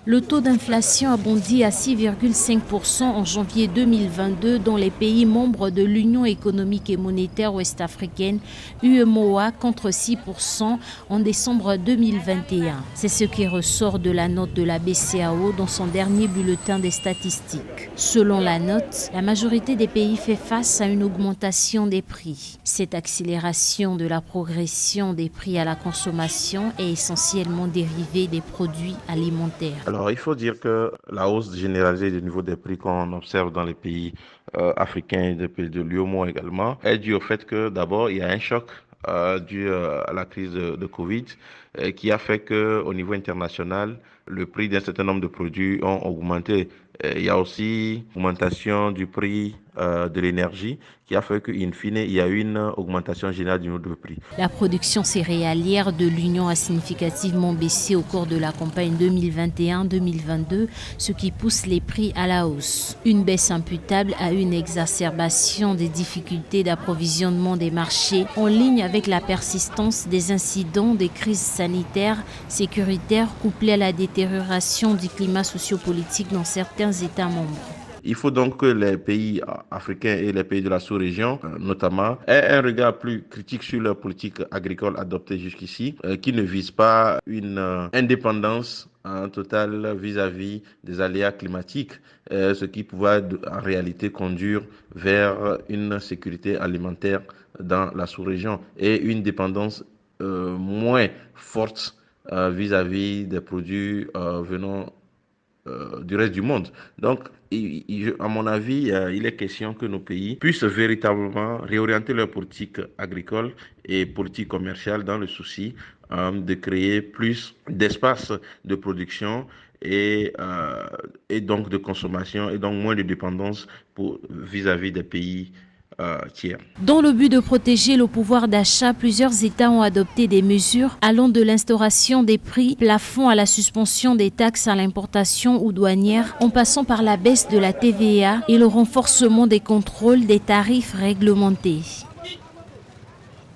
Le taux d'inflation a bondi à 6,5% en janvier 2022 dans les pays membres de l'Union économique et monétaire ouest-africaine, UEMOA, contre 6% en décembre 2021. C'est ce qui ressort de la note de la BCEAO dans son dernier bulletin des statistiques. Selon la note, la majorité des pays fait face à une augmentation des prix. Cette accélération de la progression des prix à la consommation est essentiellement dérivée des produits alimentaires. Alors, il faut dire que la hausse généralisée du niveau des prix qu'on observe dans les pays africains et des pays de l'UEMOA également est due au fait que d'abord, il y a un choc dû à la crise de Covid qui a fait qu'au niveau international, le prix d'un certain nombre de produits ont augmenté. Il y a aussi augmentation du prix de l'énergie qui a fait qu'in fine, il y a eu une augmentation générale du niveau de prix. La production céréalière de l'Union a significativement baissé au cours de la campagne 2021-2022, ce qui pousse les prix à la hausse. Une baisse imputable à une exacerbation des difficultés d'approvisionnement des marchés en ligne avec la persistance des incidents des crises sanitaires, sécuritaires, couplées à la détérioration du climat sociopolitique dans certains États membres. Il faut donc que les pays africains et les pays de la sous-région, notamment, aient un regard plus critique sur leur politique agricole adoptée jusqu'ici, qui ne vise pas une indépendance totale vis-à-vis des aléas climatiques, ce qui pourrait en réalité conduire vers une sécurité alimentaire dans la sous-région et une dépendance moins forte vis-à-vis des produits venant du reste du monde. Donc, à mon avis, il est question que nos pays puissent véritablement réorienter leur politique agricole et politique commerciale dans le souci de créer plus d'espace de production et donc de consommation et donc moins de dépendance vis-à-vis des pays tiers. Dans le but de protéger le pouvoir d'achat, plusieurs États ont adopté des mesures allant de l'instauration des prix plafonds à la suspension des taxes à l'importation ou douanières, en passant par la baisse de la TVA et le renforcement des contrôles des tarifs réglementés.